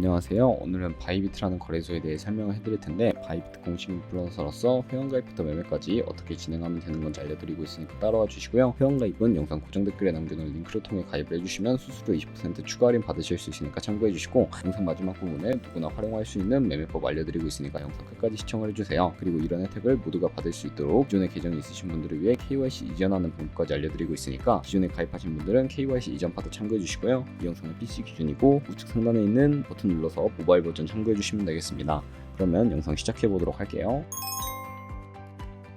안녕하세요. 오늘은 바이비트라는 거래소에 대해 설명을 해드릴 텐데, 바이비트 공식 인플루언서로서 회원가입부터 매매까지 어떻게 진행하면 되는 건지 알려드리고 있으니까 따라와 주시고요. 회원가입은 영상 고정 댓글에 남겨놓은 링크를 통해 가입을 해주시면 수수료 20% 추가 할인 받으실 수 있으니까 참고해 주시고, 영상 마지막 부분에 누구나 활용할 수 있는 매매법 알려드리고 있으니까 영상 끝까지 시청을 해주세요. 그리고 이런 혜택을 모두가 받을 수 있도록 기존에 계정이 있으신 분들을 위해 KYC 이전하는 방법까지 알려드리고 있으니까 기존에 가입하신 분들은 KYC 이전 파트 참고해 주시고요. 이 영상은 PC 기준이고 우측 상단에 있는 버튼 눌러서 모바일 버전 참고해 주시면 되겠습니다. 그러면 영상 시작해 보도록 할게요.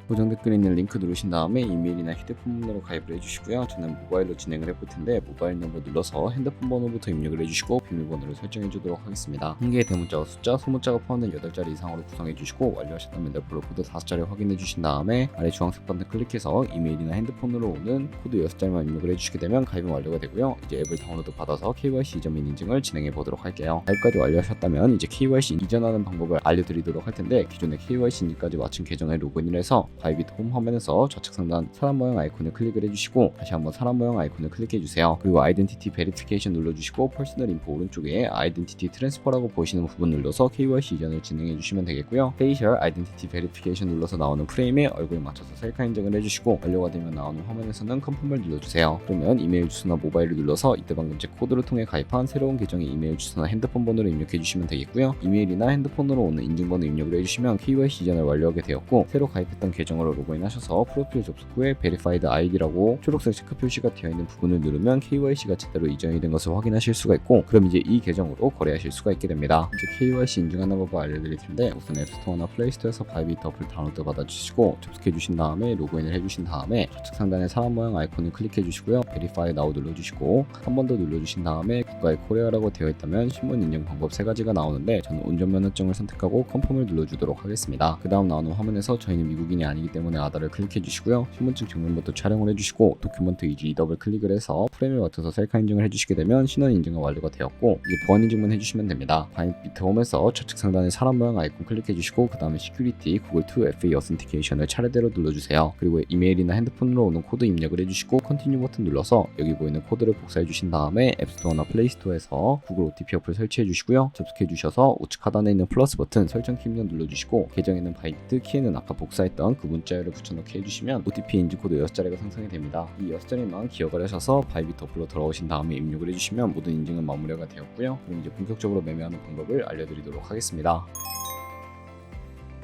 고정 댓글에 있는 링크 누르신 다음에 이메일이나 휴대폰 번호로 가입을 해주시고요. 저는 모바일로 진행을 해볼 텐데, 모바일 넘버 눌러서 핸드폰 번호부터 입력을 해주시고 비밀번호를 설정해 주도록 하겠습니다. 한 개의 대문자와 숫자, 소문자가 포함된 8자리 이상으로 구성해 주시고, 완료하셨다면 레퍼럴 코드 5자리 확인해 주신 다음에 아래 주황색 버튼 클릭해서 이메일이나 핸드폰으로 오는 코드 6자리만 입력을 해주시게 되면 가입은 완료가 되고요. 이제 앱을 다운로드 받아서 KYC 이전 및 인증을 진행해 보도록 할게요. 가입까지 완료하셨다면 이제 KYC 이전하는 방법을 알려드리도록 할 텐데, 기존에 KYC 인증까지 마친 계정에 로그인을 해서 바이비트 홈 화면에서 좌측 상단 사람 모양 아이콘을 클릭을 해주시고, 다시 한번 사람 모양 아이콘을 클릭해주세요. 그리고 아이덴티티 베리피케이션 눌러주시고, 퍼스널 인포 오른쪽에 아이덴티티 트랜스퍼라고 보이시는 부분 눌러서 KYC 이전을 진행해주시면 되겠고요. 페이셜 아이덴티티 베리피케이션 눌러서 나오는 프레임에 얼굴 맞춰서 셀카 인증을 해주시고, 완료가 되면 나오는 화면에서는 컨펌을 눌러주세요. 그러면 이메일 주소나 모바일을 눌러서 이때 방금 제 코드를 통해 가입한 새로운 계정의 이메일 주소나 핸드폰 번호를 입력해주시면 되겠고요. 이메일이나 핸드폰으로 오는 인증번호 입력을 해주시면 KYC 이전을 완료하게 되었고, 새로 가입했던 계정으로 로그인하셔서 프로필 접속 후에 Verified ID라고 초록색 체크 표시가 되어 있는 부분을 누르면 KYC가 제대로 이전이 된 것을 확인하실 수가 있고, 그럼 이제 이 계정으로 거래하실 수가 있게 됩니다. 이제 KYC 인증하는 법을 알려드릴 텐데, 우선 앱스토어나 플레이스토어에서 바이비트 어플 다운로드 받아주시고 접속해 주신 다음에 로그인을 해주신 다음에 좌측 상단에 사람 모양 아이콘을 클릭해 주시고요. Verify Now 눌러주시고 한 번 더 눌러주신 다음에 국가의 코리아라고 되어 있다면 신분 인증 방법 3가지가 나오는데, 저는 운전면허증을 선택하고 컨펌을 눌러주도록 하겠습니다. 그 다음 나오는 화면에서 저희는 미국인이 아니기 때문에 아다를 클릭해 주시고요. 신분증 증명부터 촬영을 해주시고, 도큐먼트 이지 더블 클릭을 해서 프레임에 맞춰서 셀카 인증을 해주시게 되면 신원 인증은 완료가 되었고, 이제 보안 인증만 해주시면 됩니다. 바이비트 홈에서 좌측 상단에 사람 모양 아이콘 클릭해 주시고, 그 다음에 시큐리티 구글 2 FA 어센티케이션을 차례대로 눌러주세요. 그리고 이메일이나 핸드폰으로 오는 코드 입력을 해주시고 컨티뉴 버튼 눌러서 여기 보이는 코드를 복사해 주신 다음에 앱스토어나 플레이스토어에서 구글 OTP 어플 설치해 주시고요. 접속해 주셔서 우측 하단에 있는 플러스 버튼 설정 키 입력 눌러주시고, 계정에는 바이비트, 키에는 아까 복사했던 그 문자열을 붙여넣기 해주시면 OTP 인증 코드 6자리가 생성이 됩니다. 이 6자리만 기억을 하셔서 바이비트 어플로 돌아오신 다음에 입력을 해주시면 모든 인증은 마무리가 되었고요. 그럼 이제 본격적으로 매매하는 방법을 알려드리도록 하겠습니다.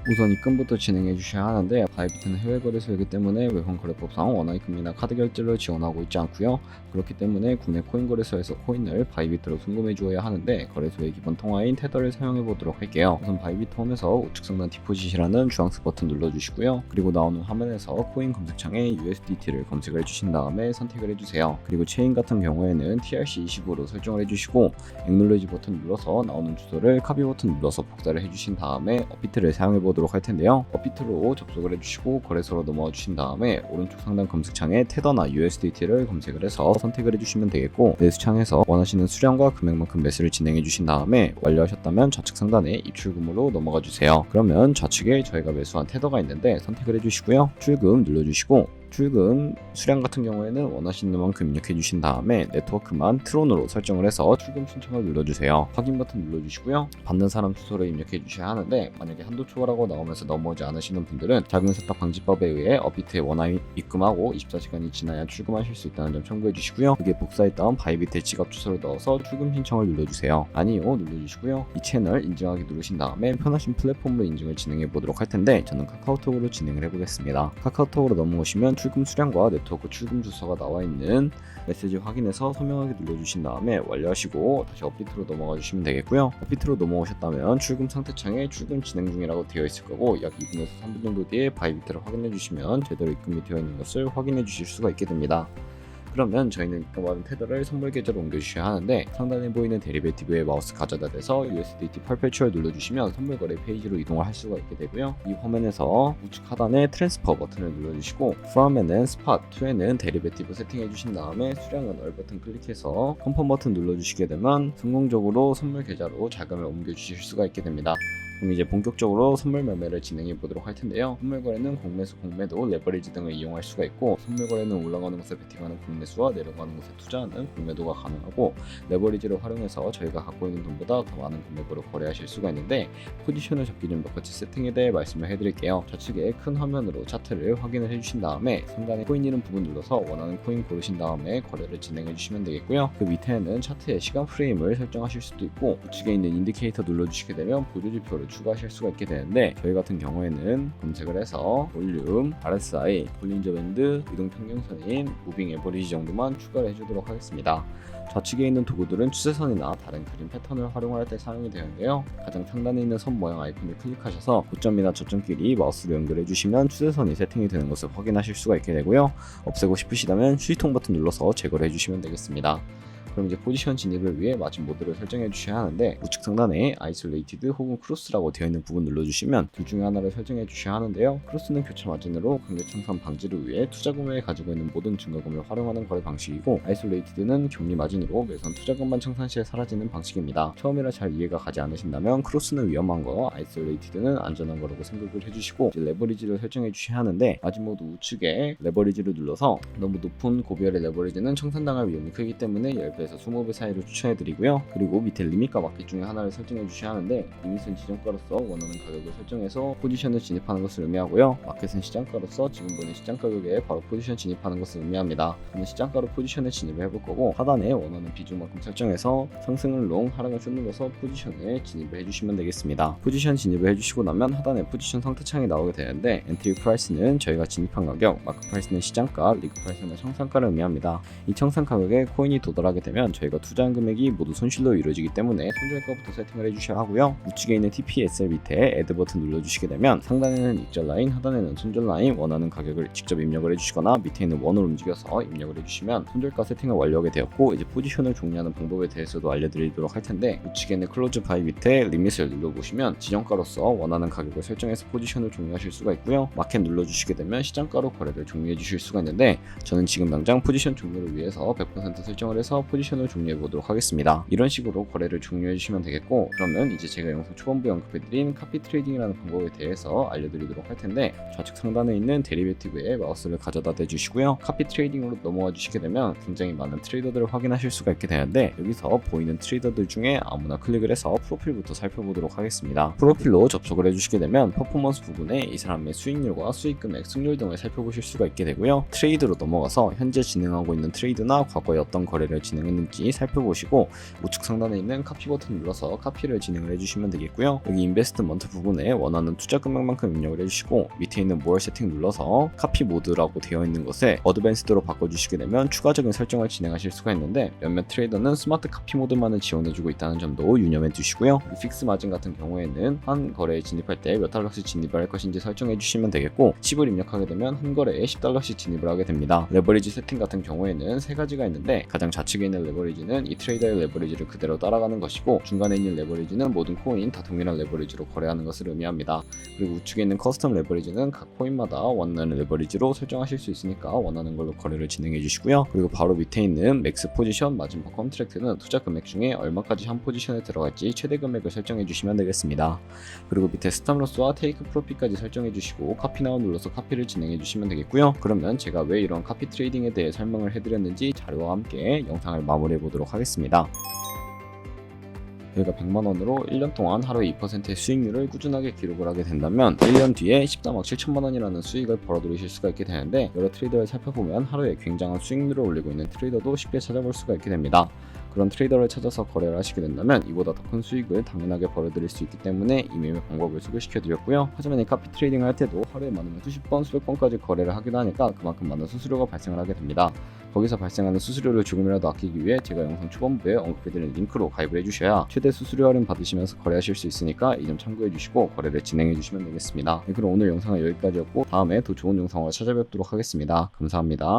우선 입금부터 진행해 주셔야 하는데, 바이비트는 해외 거래소이기 때문에 외환 거래법상 원화입금이나 카드 결제를 지원하고 있지 않고요. 그렇기 때문에 국내 코인 거래소에서 코인을 바이비트로 송금해 주어야 하는데, 거래소의 기본 통화인 테더를 사용해 보도록 할게요. 우선 바이비트 홈에서 우측 상단 디포짓이라는 주황색 버튼 눌러주시고요. 그리고 나오는 화면에서 코인 검색창에 USDT를 검색을 해주신 다음에 선택을 해주세요. 그리고 체인 같은 경우에는 TRC20으로 설정을 해주시고, 액놀리지 버튼 눌러서 나오는 주소를 카피 버튼 눌러서 복사를 해주신 다음에 업비트를 사용해 보도록 할 텐데요. 업비트로 접속을 해주시고 거래소로 넘어와 주신 다음에 오른쪽 상단 검색창에 테더나 USDT를 검색을 해서 선택을 해주시면 되겠고, 매수창에서 원하시는 수량과 금액만큼 매수를 진행해 주신 다음에 완료하셨다면 좌측 상단에 입출금으로 넘어가 주세요. 그러면 좌측에 저희가 매수한 테더가 있는데 선택을 해주시고요. 출금 눌러주시고, 출금 수량 같은 경우에는 원하시는 만큼 입력해 주신 다음에 네트워크만 트론으로 설정을 해서 출금 신청을 눌러주세요. 확인 버튼 눌러주시고요. 받는 사람 주소를 입력해 주셔야 하는데, 만약에 한도 초과라고 나오면서 넘어오지 않으시는 분들은 자금 세탁 방지법에 의해 업비트에 원화 입금하고 24시간이 지나야 출금하실 수 있다는 점 참고해 주시고요. 그게 복사했던 바이비트의 지갑 주소를 넣어서 출금 신청을 눌러주세요. 아니요 눌러주시고요. 이 채널 인증하기 누르신 다음에 편하신 플랫폼으로 인증을 진행해 보도록 할 텐데, 저는 카카오톡으로 진행을 해보겠습니다. 카카오톡으로 넘어오시면 출금 수량과 네트워크 출금 주소가 나와 있는 메시지 확인해서 선명하게 눌러주신 다음에 완료하시고 다시 업비트로 넘어가 주시면 되겠고요. 업비트로 넘어오셨다면 출금 상태 창에 출금 진행 중이라고 되어 있을 거고, 약 2분에서 3분 정도 뒤에 바이비트를 확인해 주시면 제대로 입금이 되어 있는 것을 확인해 주실 수가 있게 됩니다. 그러면 저희는 입금받은 테더를 선물 계좌로 옮겨주셔야 하는데, 상단에 보이는 데리베이티브에 마우스 가져다 대서 USDT 퍼페추얼 눌러주시면 선물 거래 페이지로 이동을 할 수가 있게 되고요. 이 화면에서 우측 하단에 트랜스퍼 버튼을 눌러주시고, from에는 스팟, to에는 데리베이티브 세팅해 주신 다음에 수량은 얼 버튼 클릭해서 컨펌 버튼 눌러주시게 되면 성공적으로 선물 계좌로 자금을 옮겨주실 수가 있게 됩니다. 그럼 이제 본격적으로 선물 매매를 진행해 보도록 할 텐데요. 선물 거래는 공매수, 공매도, 레버리지 등을 이용할 수가 있고, 선물 거래는 올라가는 곳에 베팅하는 공매수와 내려가는 곳에 투자하는 공매도가 가능하고, 레버리지를 활용해서 저희가 갖고 있는 돈보다 더 많은 금액으로 거래하실 수가 있는데, 포지션을 잡기 전 몇 가지 세팅에 대해 말씀을 해드릴게요. 좌측에 큰 화면으로 차트를 확인을 해주신 다음에 상단에 코인 이름 부분 눌러서 원하는 코인 고르신 다음에 거래를 진행해 주시면 되겠고요. 그 밑에는 차트의 시간 프레임을 설정하실 수도 있고, 우측에 있는 인디케이터 눌러주시게 되면 보조지표를 추가하실 수가 있게 되는데, 저희 같은 경우에는 검색을 해서 볼륨, RSI, 볼린저 밴드, 이동 평균선인, 무빙 에버리지 정도만 추가를 해주도록 하겠습니다. 좌측에 있는 도구들은 추세선이나 다른 그림 패턴을 활용할 때 사용이 되는데요. 가장 상단에 있는 선 모양 아이콘을 클릭하셔서 고점이나 저점끼리 마우스로 연결해 주시면 추세선이 세팅이 되는 것을 확인하실 수가 있게 되고요. 없애고 싶으시다면 휴지통 버튼 눌러서 제거를 해주시면 되겠습니다. 그럼 이제 포지션 진입을 위해 마진 모드를 설정해 주셔야 하는데, 우측 상단에 아이솔레이티드 혹은 크로스라고 되어 있는 부분 눌러주시면 둘 중에 하나를 설정해 주셔야 하는데요. 크로스는 교차 마진으로 강제 청산 방지를 위해 투자금에 가지고 있는 모든 증거금을 활용하는 거래 방식이고, 아이솔레이티드는 격리 마진으로 매선 투자금만 청산 시에 사라지는 방식입니다. 처음이라 잘 이해가 가지 않으신다면 크로스는 위험한 거, 아이솔레이티드는 안전한 거라고 생각을 해주시고, 이제 레버리지를 설정해 주셔야 하는데, 마진 모드 우측에 레버리지를 눌러서 너무 높은 고비열의 레버리지는 청산당할 위험이 크기 때문에 10배에서 20배 사이로 추천해드리고요. 그리고 밑에 리밋과 마켓 중에 하나를 설정해 주셔야 하는데, 리밋은 지정가로서 원하는 가격을 설정해서 포지션을 진입하는 것을 의미하고요. 마켓은 시장가로서 지금 보는 시장 가격에 바로 포지션 진입하는 것을 의미합니다. 그러면 시장가로 포지션에 진입을 해볼 거고, 하단에 원하는 비중만큼 설정해서 상승을 롱, 하락을 숏 눌러서 포지션에 진입을 해주시면 되겠습니다. 포지션 진입을 해주시고 나면 하단에 포지션 상태 창이 나오게 되는데, 엔트리 프라이스는 저희가 진입한 가격, 마크 프라이스는 시장가, 리그 프라이스는 청산가를 의미합니다. 이 청산 가격에 코인이 도달하게 되면 저희가 투자한 금액이 모두 손실로 이루어지기 때문에 손절가부터 세팅을 해주셔야 하고요. 우측에 있는 TPSL 밑에 애드 버튼 눌러주시게 되면 상단에는 익절 라인, 하단에는 손절 라인, 원하는 가격을 직접 입력을 해주시거나 밑에 있는 원을 움직여서 입력을 해주시면 손절가 세팅을 완료하게 되었고, 이제 포지션을 종료하는 방법에 대해서도 알려드리도록 할 텐데, 우측에 있는 클로즈 바이 밑에 리밋을 눌러보시면 지정가로서 원하는 가격을 설정해서 포지션을 종료하실 수가 있고요. 마켓 눌러주시게 되면 시장가로 거래를 종료해 주실 수가 있는데, 저는 지금 당장 포지션 종료를 위해서 100% 설정을 해서 포지션을 종료해 보도록 하겠습니다. 이런 식으로 거래를 종료해 주시면 되겠고, 그러면 이제 제가 영상 초반부에 언급해드린 카피 트레이딩이라는 방법에 대해서 알려드리도록 할 텐데, 좌측 상단에 있는 데리베티브에 마우스를 가져다 대주시고요. 카피 트레이딩으로 넘어와 주시게 되면 굉장히 많은 트레이더들을 확인하실 수가 있게 되는데, 여기서 보이는 트레이더들 중에 아무나 클릭을 해서 프로필부터 살펴보도록 하겠습니다. 프로필로 접속을 해주시게 되면 퍼포먼스 부분에 이 사람의 수익률과 수익금액, 승률 등을 살펴보실 수가 있게 되고요. 트레이드로 넘어가서 현재 진행하고 있는 트레이드나 과거에 어떤 거래를 진행했는지 살펴보시고, 우측 상단에 있는 카피 버튼 눌러서 카피를 진행을 해주시면 되겠고요. 여기 인베스트먼트 부분에 원하는 투자 금액만큼 입력을 해주시고, 밑에 있는 more 세팅 눌러서 카피 모드라고 되어 있는 것에 어드밴스드로 바꿔주시게 되면 추가적인 설정을 진행하실 수가 있는데, 몇몇 트레이더는 스마트 카피 모드만을 지원해주고 있다는 점도 유념해 주시고요. 픽스 마진 같은 경우에는 한 거래에 진입할 때 몇 달러씩 진입을 할 것인지 설정해 주시면 되겠고, 칩을 입력하게 되면 한 거래에 10달러씩 진입을 하게 됩니다. 레버리지 세팅 같은 경우에는 세 가지가 있는데, 가장 좌측에 있는 레버리지는 이 트레이더의 레버리지를 그대로 따라가는 것이고, 중간에 있는 레버리지는 모든 코인 다 동일한 레버리지로 거래하는 것을 의미합니다. 그리고 우측에 있는 커스텀 레버리지는 각 코인마다 원하는 레버리지로 설정하실 수 있으니까 원하는 걸로 거래를 진행해 주시고요. 그리고 바로 밑에 있는 맥스 포지션 마진퍼 컨트랙트는 투자 금액 중에 얼마까지 한 포지션에 들어갈지 최대 금액을 설정해 주시면 되겠습니다. 그리고 밑에 스탑로스와 테이크 프로핏까지 설정해 주시고, 카피 나우 눌러서 카피를 진행해 주시면 되겠고요. 그러면 제가 왜 이런 카피 트레이딩에 대해 설명을 해드렸는지 자료와 함께 영상을 마무리해 보도록 하겠습니다. 저희가 100만원으로 1년 동안 하루에 2%의 수익률을 꾸준하게 기록을 하게 된다면 1년 뒤에 13억 7천만원이라는 수익을 벌어들이실 수가 있게 되는데, 여러 트레이더를 살펴보면 하루에 굉장한 수익률을 올리고 있는 트레이더도 쉽게 찾아볼 수가 있게 됩니다. 그런 트레이더를 찾아서 거래를 하시게 된다면 이보다 더 큰 수익을 당연하게 벌어들일 수 있기 때문에 이 매매 방법을 소개시켜 드렸고요. 하지만 이 카피 트레이딩을 할 때도 하루에 많으면 수십 번, 수백 번까지 거래를 하기도 하니까 그만큼 많은 수수료가 발생을 하게 됩니다. 거기서 발생하는 수수료를 조금이라도 아끼기 위해 제가 영상 초반부에 언급해드린 링크로 가입을 해주셔야 최대 수수료 할인 받으시면서 거래하실 수 있으니까 이 점 참고해 주시고 거래를 진행해 주시면 되겠습니다. 그럼 오늘 영상은 여기까지였고, 다음에 더 좋은 영상으로 찾아뵙도록 하겠습니다. 감사합니다.